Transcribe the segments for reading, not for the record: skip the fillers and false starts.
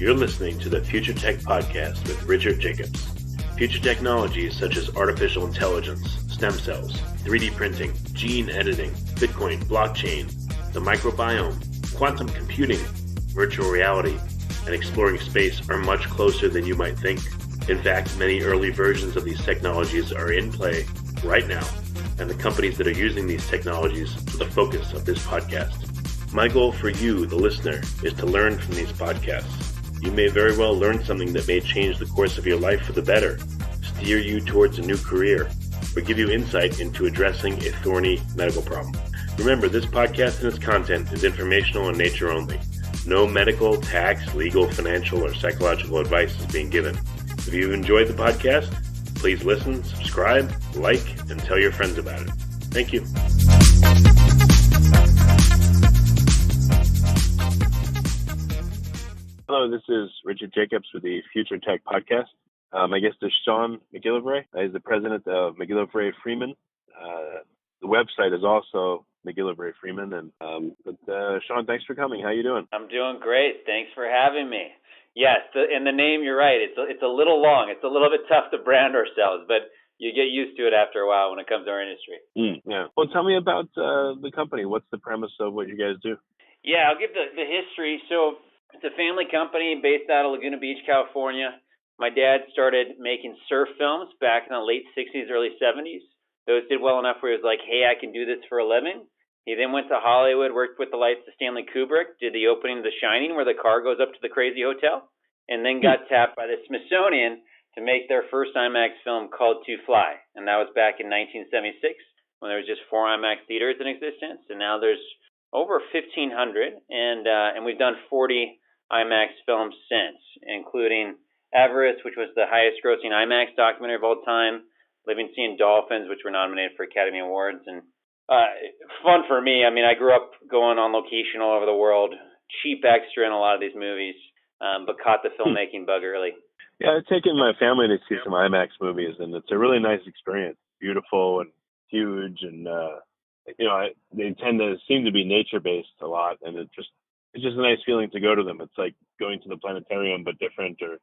You're listening to the Future Tech Podcast with Richard Jacobs. Future technologies such as artificial intelligence, stem cells, 3D printing, gene editing, Bitcoin, blockchain, the microbiome, quantum computing, virtual reality, and exploring space are much closer than you might think. In fact, many early versions of these technologies are in play right now, and the companies that are using these technologies are the focus of this podcast. My goal for you, the listener, is to learn from these podcasts. You may very well learn something that may change the course of your life for the better, steer you towards a new career, or give you insight into addressing a thorny medical problem. Remember, this podcast and its content is informational in nature only. No medical, tax, legal, financial, or psychological advice is being given. If you enjoyed the podcast, please listen, subscribe, like, and tell your friends about it. Thank you. Hello, this is Richard Jacobs with the Future Tech Podcast. My guest is Shaun McGillivray. He's the president of McGillivray Freeman. The website is also McGillivray Freeman. But Shaun, thanks for coming. How you doing? I'm doing great. Thanks for having me. Yes, and the name, you're right. It's a little long. It's a little bit tough to brand ourselves, but you get used to it after a while when it comes to our industry. Yeah. Well, tell me about the company. What's the premise of what you guys do? Yeah, I'll give the history. So it's a family company based out of Laguna Beach, California. My dad started making surf films back in the late 60s, early 70s. Those did well enough where he was like, hey, I can do this for a living. He then went to Hollywood, worked with the likes of Stanley Kubrick, did the opening of The Shining where the car goes up to the crazy hotel, and then got tapped by the Smithsonian to make their first IMAX film called To Fly. And that was back in 1976 when there was just 4 IMAX theaters in existence. And now there's over 1,500, and we've done 40 IMAX films since, including Everest, which was the highest grossing IMAX documentary of all time, Living Seeing Dolphins, which were nominated for Academy Awards, and fun for me. I mean, I grew up going on location all over the world, cheap extra in a lot of these movies, but caught the filmmaking bug early. Yeah, I've taken my family to see some IMAX movies, and it's a really nice experience. Beautiful and huge, and they tend to seem to be nature-based a lot, and it's just a nice feeling to go to them. It's like going to the planetarium, but different, or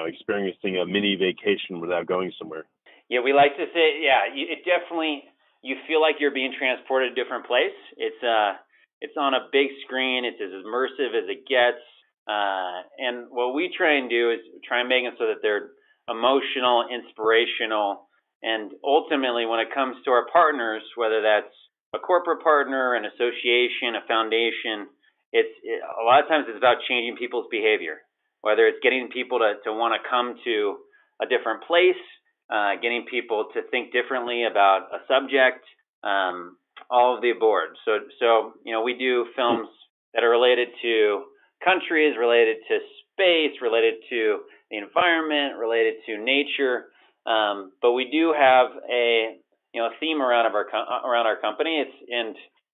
experiencing a mini vacation without going somewhere. Yeah, we like to say, it definitely, you feel like you're being transported to a different place. It's on a big screen. It's as immersive as it gets. And what we try and do is try and make them so that they're emotional, inspirational, and ultimately when it comes to our partners, whether that's a corporate partner, an association, a foundation, a lot of times it's about changing people's behavior, whether it's getting people to want to come to a different place, getting people to think differently about a subject, all of the above. So we do films that are related to countries, related to space, related to the environment, related to nature. But we do have a theme around our company.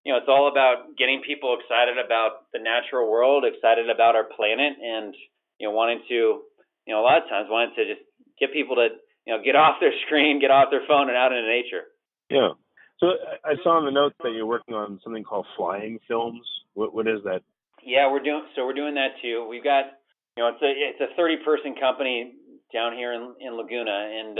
It's all about getting people excited about the natural world, excited about our planet, and wanting to a lot of times wanting to just get people to get off their screen, get off their phone, and out into nature. Yeah. So I saw in the notes that you're working on something called flying films. What is that? Yeah, we're doing that too. We've got it's a 30-person company down here in Laguna, and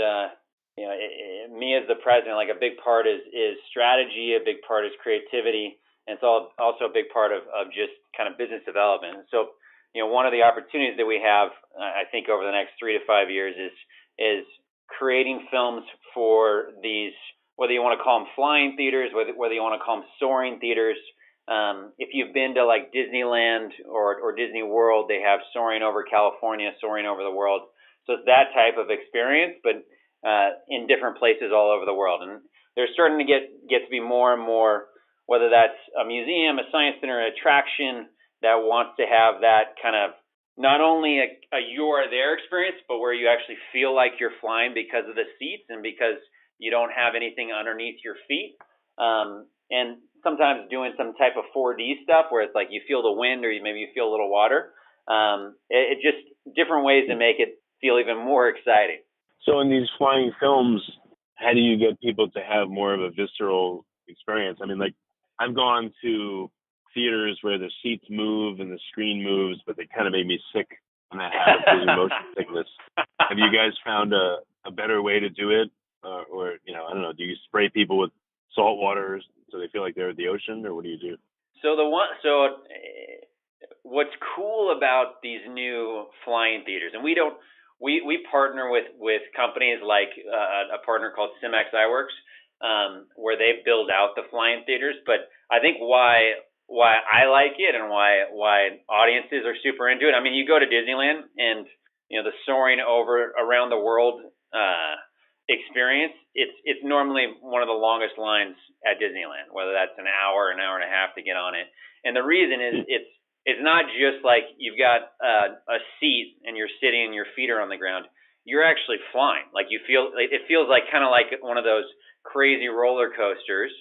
me as the president, like a big part is strategy, a big part is creativity, and it's also a big part of just kind of business development. So one of the opportunities that we have, I think over the next 3 to 5 years is creating films for these, whether you want to call them flying theaters, whether you want to call them soaring theaters. If you've been to like Disneyland or Disney World, they have soaring over California, soaring over the world. So it's that type of experience, but in different places all over the world. And they're starting to get to be more and more, whether that's a museum, a science center, an attraction that wants to have that kind of not only a you are there experience, but where you actually feel like you're flying because of the seats and because you don't have anything underneath your feet. And sometimes doing some type of 4D stuff where it's like you feel the wind or maybe you feel a little water. It just different ways to make it feel even more exciting. So in these flying films, how do you get people to have more of a visceral experience? I mean, like I've gone to theaters where the seats move and the screen moves, but they kind of made me sick and that habit of losing motion sickness. Have you guys found a better way to do it, or I don't know? Do you spray people with salt water so they feel like they're at the ocean, or what do you do? What's cool about these new flying theaters, and we partner with companies like a partner called Simex iWorks, where they build out the flying theaters. But I think why I like it and why audiences are super into it. I mean, you go to Disneyland and the soaring over around the world experience. It's normally one of the longest lines at Disneyland, whether that's an hour and a half to get on it. And the reason is it's not just like you've got a seat and you're sitting and your feet are on the ground. You're actually flying. Like it feels like kind of like one of those crazy roller coasters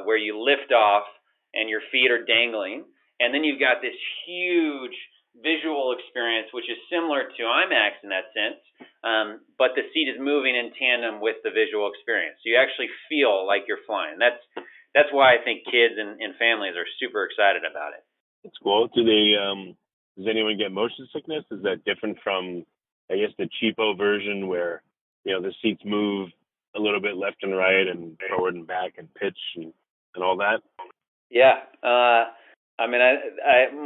where you lift off and your feet are dangling, and then you've got this huge visual experience, which is similar to IMAX in that sense, but the seat is moving in tandem with the visual experience. So you actually feel like you're flying. That's why I think kids and families are super excited about it. It's cool. Does anyone get motion sickness? Is that different from, I guess, the cheapo version where the seats move a little bit left and right and forward and back and pitch and all that? Yeah. I mean,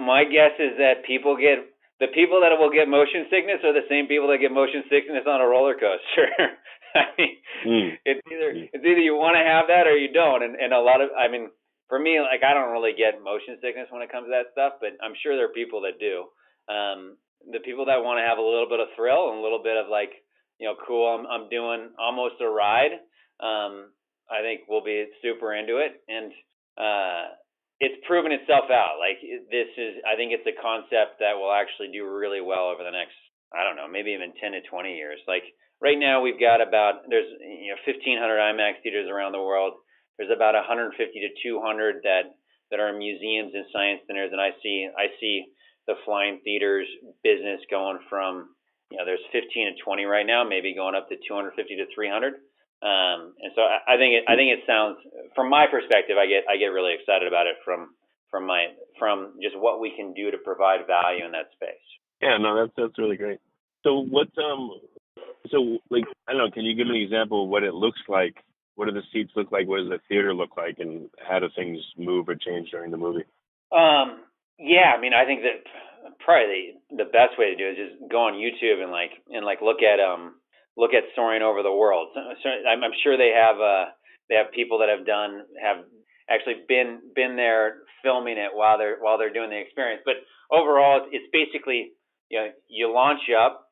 my guess is that the people that will get motion sickness are the same people that get motion sickness on a roller coaster. I mean, it's either you want to have that or you don't. And a lot of, I mean, for me, like, I don't really get motion sickness when it comes to that stuff, but I'm sure there are people that do. The people that want to have a little bit of thrill and a little bit of like, cool, I'm doing almost a ride. I think we'll be super into it. And, it's proven itself out. Like I think it's a concept that will actually do really well over the next, I don't know, maybe even 10 to 20 years. Like right now we've got there's 1,500 IMAX theaters around the world. There's about 150 to 200 that are museums and science centers. And I see the flying theaters business going from, there's 15 to 20 right now, maybe going up to 250 to 300. And so I think it sounds, from my perspective, I get really excited about it from just what we can do to provide value in that space. Yeah, no, that's really great. So like, I don't know, can you give me an example of what it looks like? What do the seats look like? What does the theater look like? And how do things move or change during the movie? Yeah, I mean, I think that probably the best way to do it is just go on YouTube and look at soaring over the world. So I'm sure they have people that have actually been there filming it while they're doing the experience. But overall, it's basically you launch up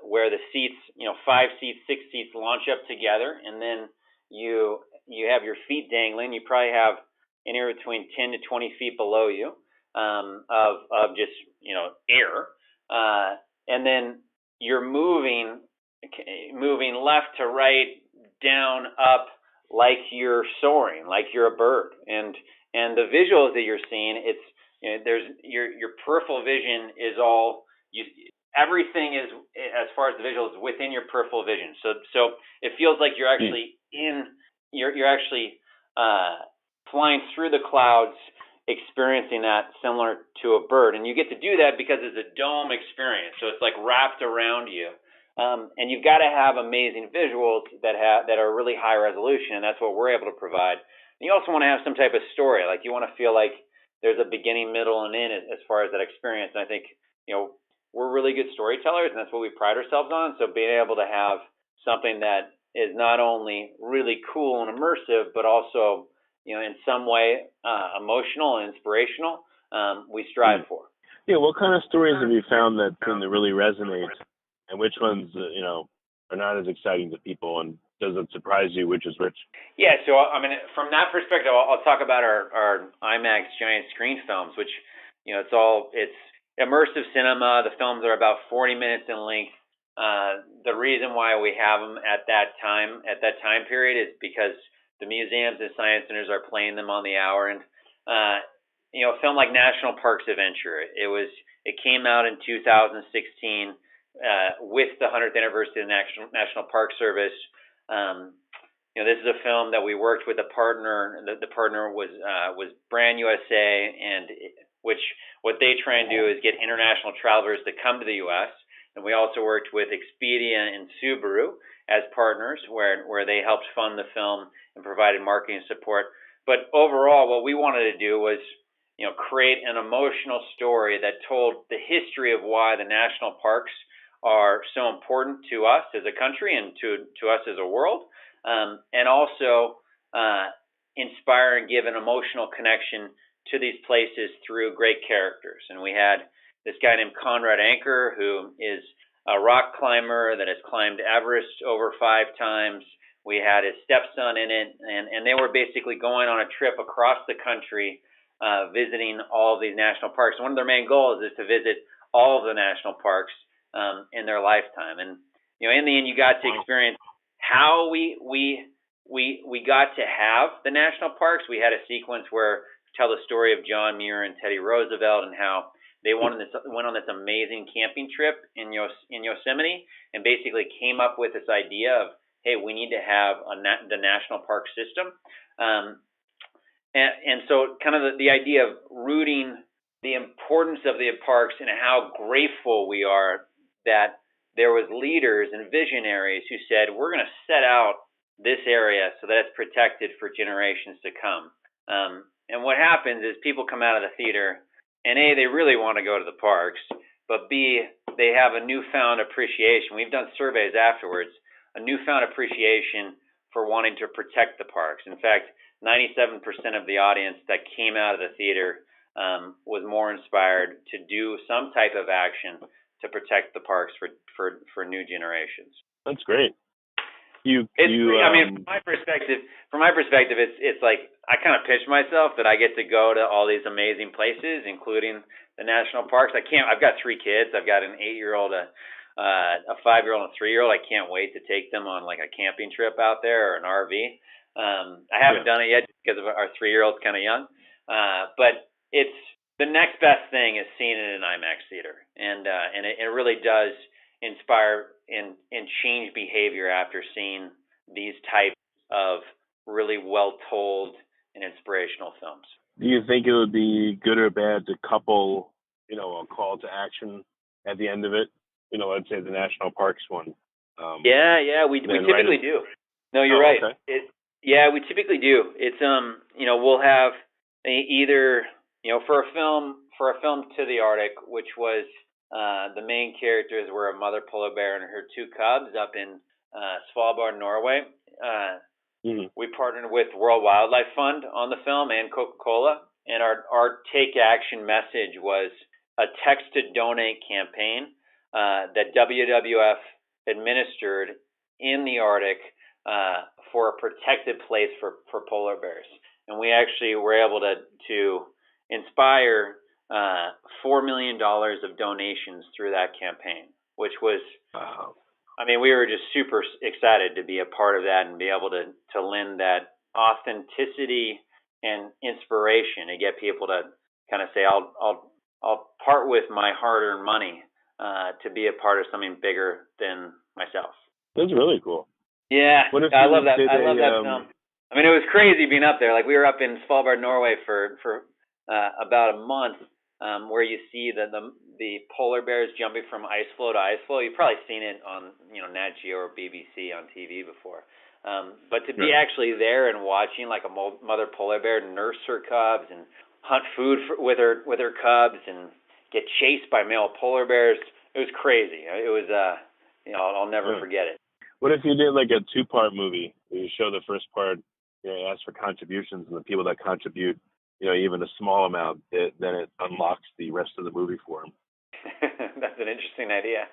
where the seats 5 seats, 6 seats launch up together, and then you have your feet dangling. You probably have anywhere between 10 to 20 feet below you of just air, and then you're moving left to right, down, up, like you're soaring, like you're a bird. And the visuals that you're seeing, it's there's your peripheral vision is all everything is, as far as the visuals, within your peripheral vision. So it feels like you're actually you're actually flying through the clouds, experiencing that similar to a bird. And you get to do that because it's a dome experience. So it's like wrapped around you. And you've got to have amazing visuals that are really high resolution, and that's what we're able to provide. And you also want to have some type of story, like you want to feel like there's a beginning, middle, and end as far as that experience. And I think we're really good storytellers, and that's what we pride ourselves on. So being able to have something that is not only really cool and immersive, but also in some way emotional and inspirational, we strive for. Yeah, what kind of stories have you found that seem to really resonate? And which ones, are not as exciting to people, and does it surprise you which is which? Yeah, so I mean, from that perspective, I'll talk about our IMAX giant screen films, which it's immersive cinema. The films are about 40 minutes in length. The reason why we have them at that time period is because the museums and science centers are playing them on the hour. And a film like National Parks Adventure, it came out in 2016. With the 100th anniversary of the National Park Service. This is a film that we worked with a partner. The partner was Brand USA, and which what they try and do is get international travelers to come to the U.S. And we also worked with Expedia and Subaru as partners, where they helped fund the film and provided marketing support. But overall, what we wanted to do was, create an emotional story that told the history of why the national parks are so important to us as a country and to us as a world, and also inspire and give an emotional connection to these places through great characters. And we had this guy named Conrad Anker, who is a rock climber that has climbed Everest over 5 times. We had his stepson in it, and they were basically going on a trip across the country, visiting all of these national parks. One of their main goals is to visit all of the national parks in their lifetime. And in the end, you got to experience how we got to have the national parks. We had a sequence where tell the story of John Muir and Teddy Roosevelt and how they went on this amazing camping trip in Yosemite, and basically came up with this idea of, hey, we need to have the national park system. And so kind of the idea of rooting the importance of the parks and how grateful we are that there was leaders and visionaries who said, we're going to set out this area so that it's protected for generations to come. And what happens is people come out of the theater, and A, they really want to go to the parks, but B, they have a newfound appreciation. We've done surveys afterwards, a newfound appreciation for wanting to protect the parks. In fact, 97% of the audience that came out of the theater was more inspired to do some type of action to protect the parks for new generations. That's great. I mean, from my perspective, it's like I kind of pitch myself that I get to go to all these amazing places, including the national parks. I've got 3 kids. I've got an 8-year-old, a 5-year-old, and a 3-year-old. I can't wait to take them on like a camping trip out there or an RV. I haven't done it yet because our 3-year-old's kind of young. But it's the next best thing is seeing it in an IMAX theater, and it really does inspire and change behavior after seeing these types of really well told and inspirational films. Do you think it would be good or bad to couple, a call to action at the end of it? Let's say the national parks one. We typically do. No, you're right. Okay. We typically do. It's we'll have either for a film to the Arctic, which was the main characters were a mother polar bear and her 2 cubs up in Svalbard, Norway. We partnered with World Wildlife Fund on the film and Coca-Cola, and our take action message was a text to donate campaign that WWF administered in the Arctic for a protected place for polar bears. And we actually were able to inspire $4 million of donations through that campaign, which was, wow. I mean, we were just super excited to be a part of that and be able to lend that authenticity and inspiration to get people to kind of say, I'll part with my hard-earned money to be a part of something bigger than myself. That's really cool. Yeah, I love that. I love that film. I mean, it was crazy being up there. Like, we were up in Svalbard, Norway for about a month, where you see the polar bears jumping from ice floe to ice floe. You've probably seen it on Nat Geo or BBC on TV before. But to be actually there and watching like a mother polar bear nurse her cubs and hunt food with her cubs and get chased by male polar bears, it was crazy. It was I'll never forget it. What if you did like a 2-part movie? You show the first part, ask for contributions, and the people that contribute, even a small amount, then it unlocks the rest of the movie for them. That's an interesting idea.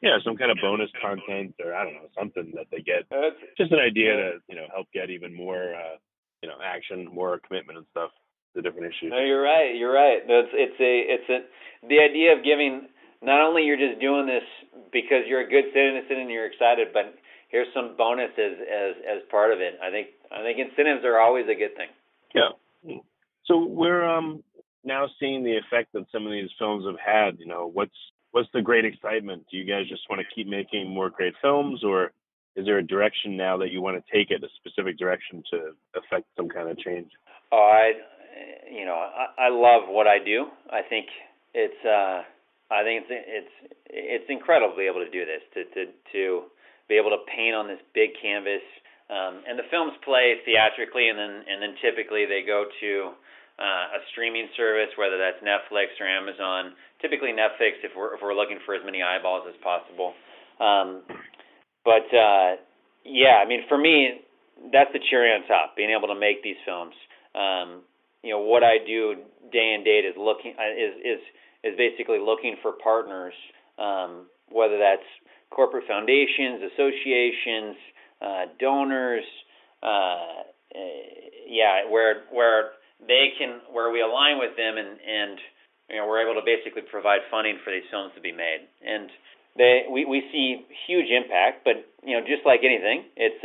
Yeah, some kind of bonus content, or I don't know, something that they get. Just an idea to help get even more action, more commitment and stuff to different issues. No, you're right. It's the idea of giving. Not only you're just doing this because you're a good citizen and you're excited, but here's some bonuses as part of it. I think incentives are always a good thing. Yeah. So we're now seeing the effect that some of these films have had. What's the great excitement? Do you guys just want to keep making more great films, or is there a direction now that you want to take it, a specific direction to affect some kind of change? I love what I do. I think it's incredible to be able to do this, to be able to paint on this big canvas. And the films play theatrically, and then typically they go to a streaming service, whether that's Netflix or Amazon. Typically Netflix, if we're looking for as many eyeballs as possible. Yeah, I mean, for me, that's the cherry on top. Being able to make these films. What I do day and date is basically looking for partners, whether that's corporate foundations, associations, donors, where we align with them and we're able to basically provide funding for these films to be made. And we see huge impact, but just like anything, it's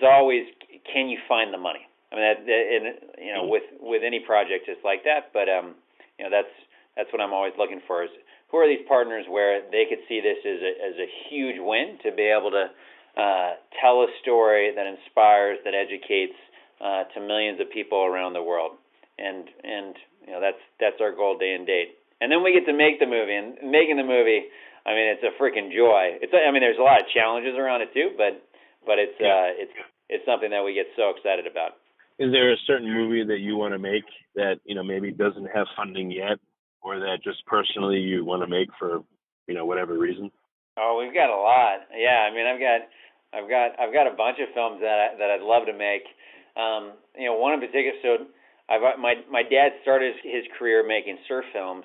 always, can you find the money? I mean, with any project, it's like that. But that's what I'm always looking for, is who are these partners where they could see this as a huge win, to be able to tell a story that inspires, that educates to millions of people around the world, and that's our goal day and date. And then we get to make the movie, and making the movie, I mean, it's a freaking joy. There's a lot of challenges around it too, but it's something that we get so excited about. Is there a certain movie that you want to make that maybe doesn't have funding yet, or that just personally you want to make for whatever reason? Oh, we've got a lot. Yeah, I mean, I've got a bunch of films that I'd love to make. One in particular. So my dad started his career making surf films,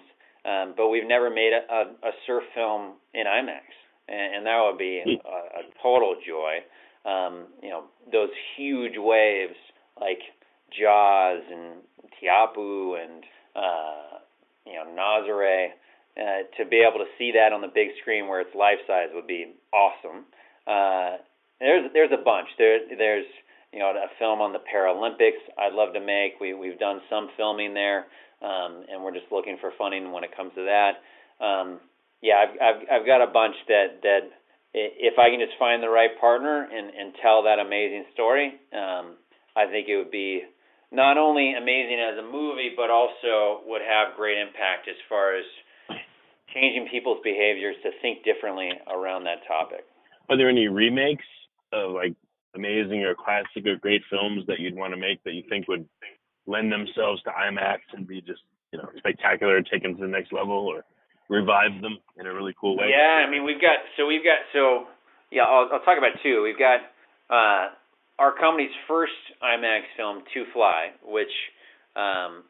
but we've never made a surf film in IMAX, and that would be a total joy. Those huge waves like Jaws and Tiapu and Nazare, to be able to see that on the big screen where it's life size would be awesome. There's a bunch. There's a film on the Paralympics I'd love to make. We've done some filming there, and we're just looking for funding when it comes to that. I've got a bunch that if I can just find the right partner and tell that amazing story, I think it would be not only amazing as a movie, but also would have great impact as far as changing people's behaviors to think differently around that topic. Are there any remakes of like amazing or classic or great films that you'd want to make that you think would lend themselves to IMAX and be just spectacular, taken to the next level, or revive them in a really cool way? Yeah, I mean, I'll talk about two. We've got our company's first IMAX film, To Fly, which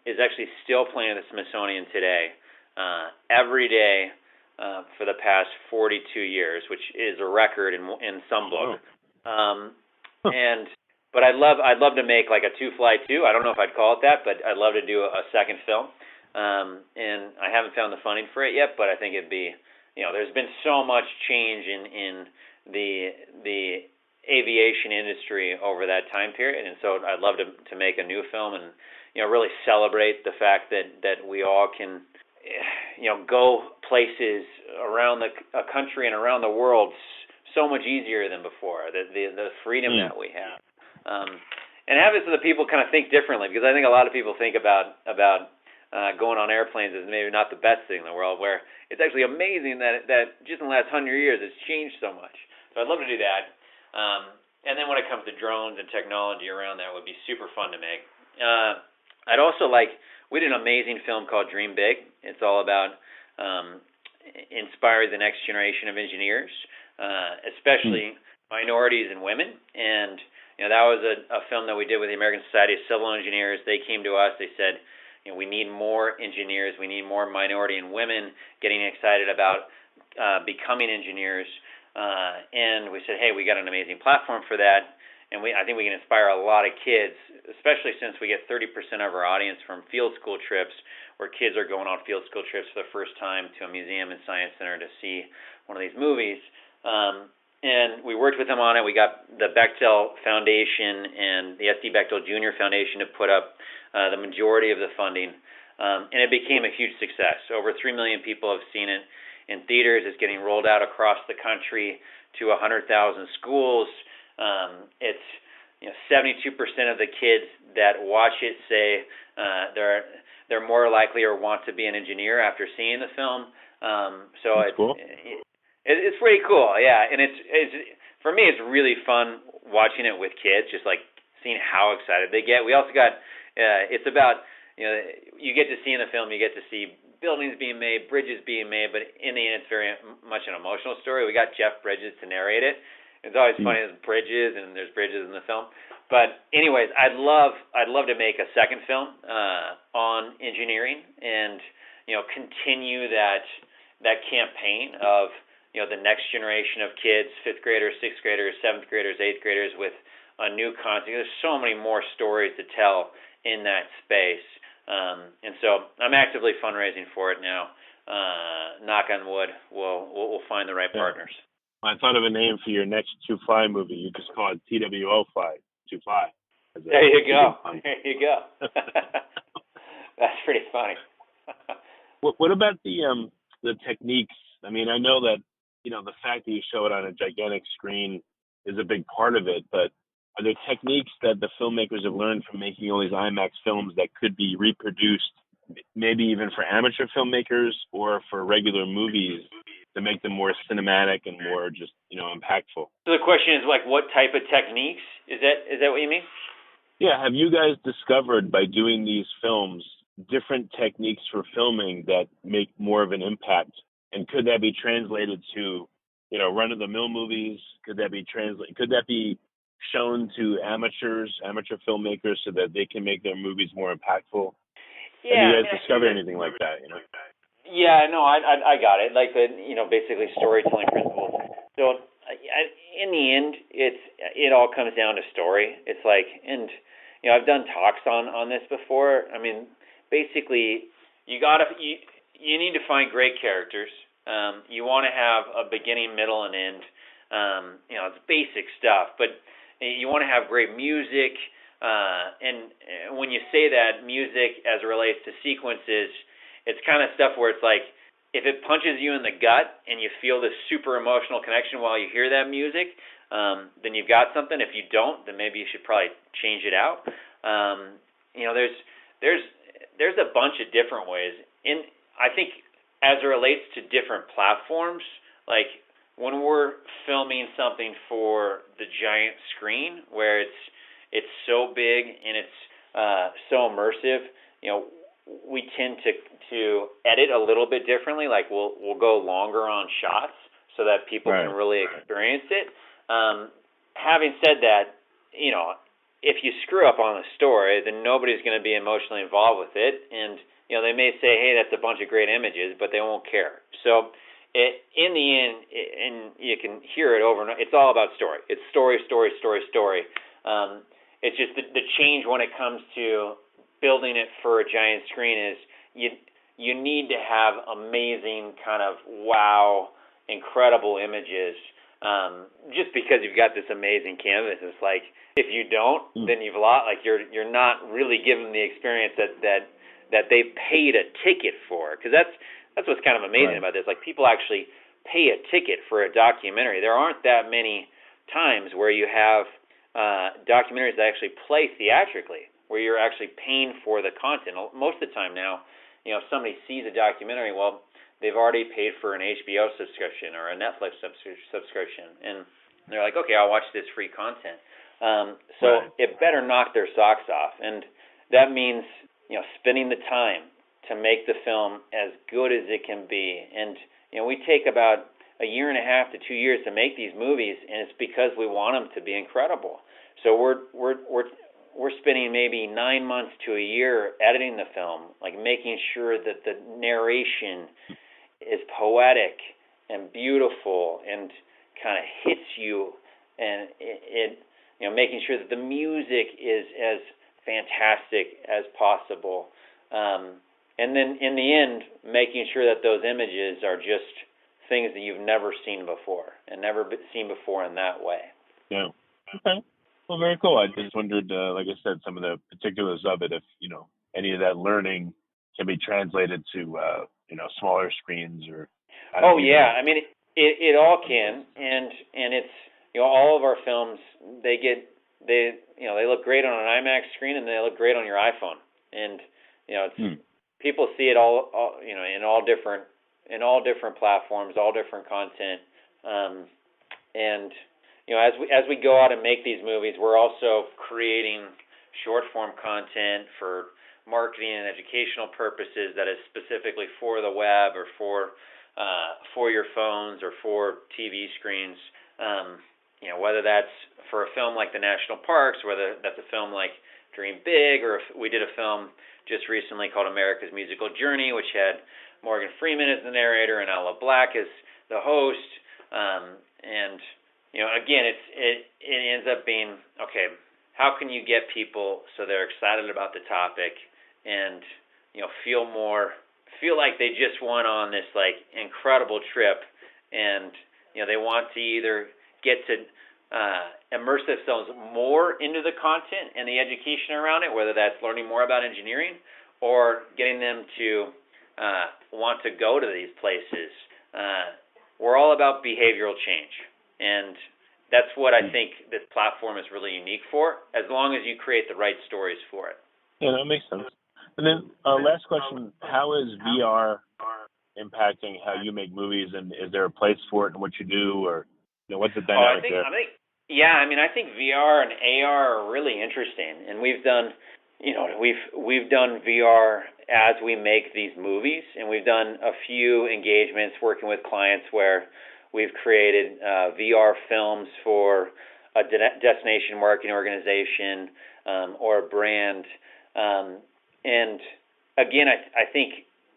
is actually still playing at the Smithsonian today, every day for the past 42 years, which is a record in some book. But I'd love to make like a To Fly 2. I don't know if I'd call it that, but I'd love to do a second film. And I haven't found the funding for it yet, but I think it'd be, there's been so much change in the aviation industry over that time period, and so I'd love to make a new film and really celebrate the fact that we all can go places around a country and around the world so much easier than before. The freedom that we have, and have it so that people kind of think differently, because I think a lot of people think about going on airplanes as maybe not the best thing in the world, where it's actually amazing that just in the last 100 years it's changed so much. So I'd love to do that. And then when it comes to drones and technology around that, would be super fun to make. I'd also we did an amazing film called Dream Big. It's all about inspiring the next generation of engineers, especially minorities and women. And that was a film that we did with the American Society of Civil Engineers. They came to us. They said, we need more engineers. We need more minority and women getting excited about becoming engineers. And we said, hey, we got an amazing platform for that. And I think we can inspire a lot of kids, especially since we get 30% of our audience from field school trips, where kids are going on field school trips for the first time to a museum and science center to see one of these movies. And we worked with them on it. We got the Bechtel Foundation and the S.D. Bechtel Jr. Foundation to put up the majority of the funding. And it became a huge success. Over 3 million people have seen it in theaters. It's getting rolled out across the country to 100,000 schools. It's 72% of the kids that watch it say they're more likely or want to be an engineer after seeing the film. So That's cool. It's pretty cool, yeah. And it's for me, it's really fun watching it with kids, just like seeing how excited they get. We also got it's about you get to see in the film, you get to see buildings being made, bridges being made, but in the end, it's very much an emotional story. We got Jeff Bridges to narrate it. It's always funny, there's bridges and there's bridges in the film. But anyways, I'd love to make a second film on engineering and continue that campaign of the next generation of kids, 5th graders, 6th graders, 7th graders, 8th graders with a new content. There's so many more stories to tell in that space. And so I'm actively fundraising for it now. Knock on wood, we'll find the right partners. I thought of a name for your next To Fly movie. You just call it TWO Fly, To Fly. There you go. There you go. That's pretty funny. What about the techniques? I mean, I know that the fact that you show it on a gigantic screen is a big part of it, but are there techniques that the filmmakers have learned from making all these IMAX films that could be reproduced, maybe even for amateur filmmakers or for regular movies, to make them more cinematic and more just impactful? So the question is, like, what type of techniques? Is that what you mean? Yeah. Have you guys discovered by doing these films different techniques for filming that make more of an impact? And could that be translated to run-of-the-mill movies? Could that be shown to amateur filmmakers so that they can make their movies more impactul? Yeah, have you guys discovered anything like that? Yeah, no, I got it. Like basically storytelling principles. So in the end, it all comes down to story. It's like, and I've done talks on this before. I mean, basically, you need to find great characters. You want to have a beginning, middle, and end. It's basic stuff, but you want to have great music. And when you say that, music as it relates to sequences, it's kind of stuff where it's like, if it punches you in the gut and you feel this super emotional connection while you hear that music, then you've got something. If you don't, then maybe you should probably change it out. There's a bunch of different ways. I think as it relates to different platforms, like when we're filming something for the giant screen where it's so big and it's so immersive, we tend to edit a little bit differently. Like we'll go longer on shots so that people can really experience it. Having said that, if you screw up on the story, then nobody's going to be emotionally involved with it, and they may say, "Hey, that's a bunch of great images," but they won't care. So, in the end, and you can hear it over and over, it's all about story. It's story, story, story, story. It's just the change when it comes to building it for a giant screen is you need to have amazing kind of wow, incredible images. Just because you've got this amazing canvas, it's like if you don't, then you've lost. Like you're not really giving the experience that they've paid a ticket for. Because that's what's kind of amazing about this. Like people actually pay a ticket for a documentary. There aren't that many times where you have documentaries that actually play theatrically, where you're actually paying for the content. Most of the time now, if somebody sees a documentary, well, they've already paid for an HBO subscription or a Netflix subscription, and they're like, okay, I'll watch this free content. So it better knock their socks off, and that means spending the time to make the film as good as it can be. And we take about a year and a half to 2 years to make these movies, and it's because we want them to be incredible. So we're spending maybe 9 months to a year editing the film, like making sure that the narration is poetic and beautiful and kind of hits you, and it making sure that the music is as fantastic as possible, and then in the end making sure that those images are just things that you've never seen before and never seen before in that way. Yeah. Okay. Well, very cool. I just wondered, like I said, some of the particulars of it, if any of that learning can be translated to smaller screens or. I mean, it all can, and it's all of our films, they get they look great on an IMAX screen and they look great on your iPhone. And it's people see it all in all different platforms, all different content. And as we go out and make these movies, we're also creating short form content for marketing and educational purposes that is specifically for the web or for your phones or for TV screens. Whether that's for a film like the National Parks, whether that's a film like Dream Big, or if we did a film just recently called America's Musical Journey, which had Morgan Freeman as the narrator and Ella Black as the host. Again, it ends up being, okay, how can you get people so they're excited about the topic and feel like they just went on this like incredible trip, and they want to either get to immerse themselves more into the content and the education around it, whether that's learning more about engineering or getting them to want to go to these places. We're all about behavioral change, and that's what I think this platform is really unique for, as long as you create the right stories for it. Yeah, that makes sense. And then last question, how is VR impacting how you make movies, and is there a place for it in what you do, or what's the dynamic there? I think VR and AR are really interesting, and we've done VR as we make these movies, and we've done a few engagements working with clients where we've created VR films for a destination marketing organization or a brand. And again, I think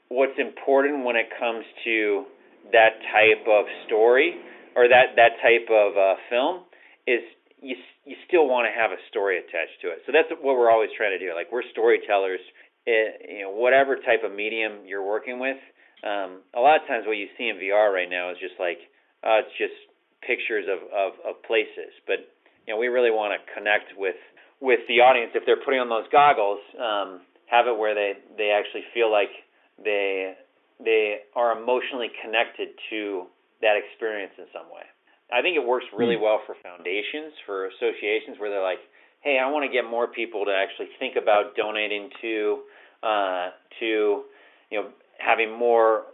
what's important when it comes to that type of story or that type of film is you still want to have a story attached to it. So that's what we're always trying to do. Like, we're storytellers. Whatever type of medium you're working with, a lot of times what you see in VR right now is just like it's just pictures of places. But we really want to connect with the audience. If they're putting on those goggles, have it where they actually feel like they are emotionally connected to that experience in some way. I think it works really well for foundations, for associations where they're like, hey, I want to get more people to actually think about donating to having more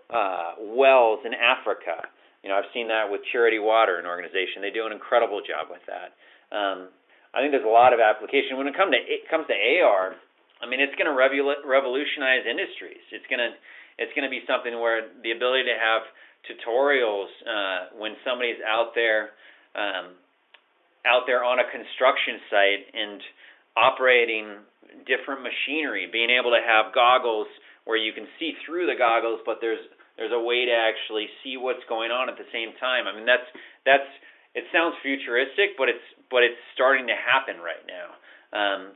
wells in Africa. I've seen that with Charity Water, an organization. They do an incredible job with that. I think there's a lot of application. When it comes to AR, it's going to revolutionize industries. It's going to be something where the ability to have tutorials when somebody's out there on a construction site and operating different machinery, being able to have goggles where you can see through the goggles, but there's a way to actually see what's going on at the same time. It sounds futuristic, but it's starting to happen right now.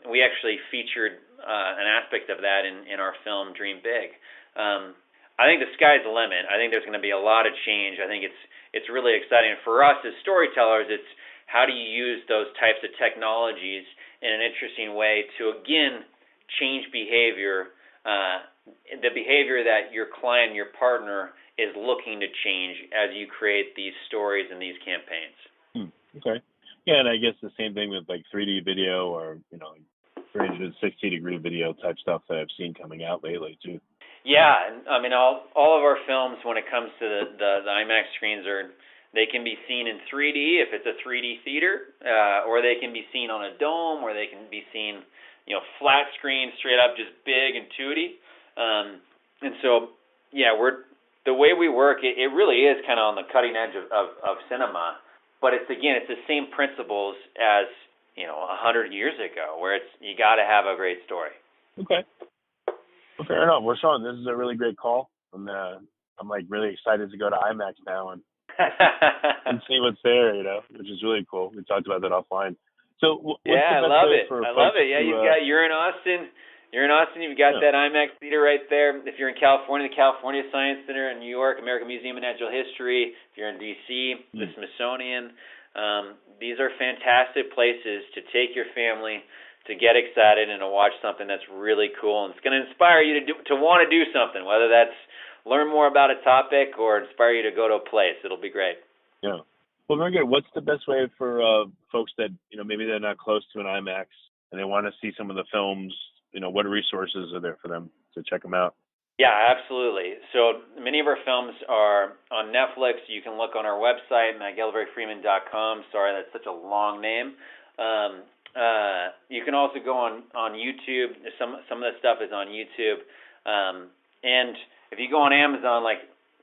We actually featured an aspect of that in our film Dream Big. I think the sky's the limit. I think there's going to be a lot of change. I think it's really exciting. For us as storytellers, it's how do you use those types of technologies in an interesting way to, again, change behavior, the behavior that your client, your partner, is looking to change as you create these stories and these campaigns. Okay. Yeah, and I guess the same thing with like 3D video or 360-degree video type stuff that I've seen coming out lately too. Yeah, and all of our films, when it comes to the IMAX screens, they can be seen in 3D if it's a 3D theater, or they can be seen on a dome, or they can be seen, flat screen, straight up, just big and 2D. And so, yeah, the way we work, it really is kind of on the cutting edge of cinema, but it's the same principles as 100 years ago, where you got to have a great story. Okay. Well, fair enough. Well, Shaun, this is a really great call. I'm like really excited to go to IMAX now and see what's there, which is really cool. We talked about that offline. So I love it. Yeah, you're in Austin. You've got that IMAX theater right there. If you're in California, the California Science Center. In New York, American Museum of Natural History. If you're in D.C., the Smithsonian. These are fantastic places to take your family to get excited and to watch something that's really cool. And it's going to inspire you to want to do something, whether that's learn more about a topic or inspire you to go to a place. It'll be great. Yeah. Well, very good. What's the best way for folks that, maybe they're not close to an IMAX and they want to see some of the films? What resources are there for them to check them out? Yeah, absolutely. So many of our films are on Netflix. You can look on our website, MacGillivray-Freeman.com. Sorry, that's such a long name. You can also go on YouTube. Some of the stuff is on YouTube. And if you go on Amazon,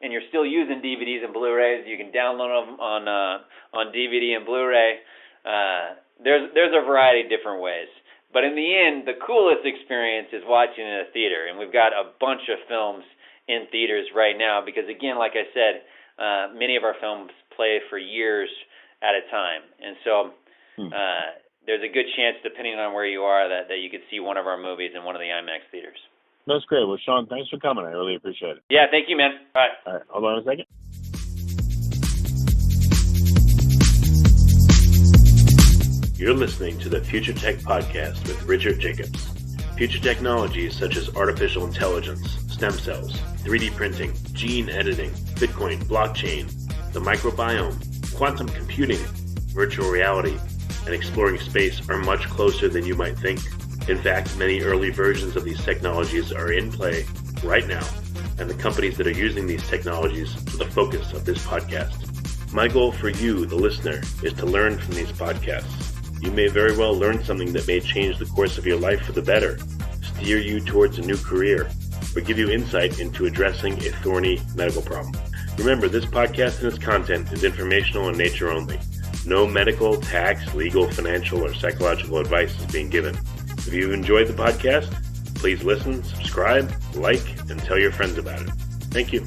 and you're still using DVDs and Blu-rays, you can download them on DVD and Blu-ray. There's a variety of different ways. But in the end, the coolest experience is watching in a theater, and we've got a bunch of films in theaters right now because, again, like I said, many of our films play for years at a time, and so there's a good chance, depending on where you are, that you could see one of our movies in one of the IMAX theaters. That's great. Well, Shaun, thanks for coming. I really appreciate it. Yeah, thank you, man. All right, hold on a second. You're listening to the Future Tech Podcast with Richard Jacobs. Future technologies such as artificial intelligence, stem cells, 3D printing, gene editing, Bitcoin, blockchain, the microbiome, quantum computing, virtual reality, and exploring space are much closer than you might think. In fact, many early versions of these technologies are in play right now, and the companies that are using these technologies are the focus of this podcast. My goal for you, the listener, is to learn from these podcasts. You may very well learn something that may change the course of your life for the better, steer you towards a new career, or give you insight into addressing a thorny medical problem. Remember, this podcast and its content is informational in nature only. No medical, tax, legal, financial, or psychological advice is being given. If you enjoyed the podcast, please listen, subscribe, like, and tell your friends about it. Thank you.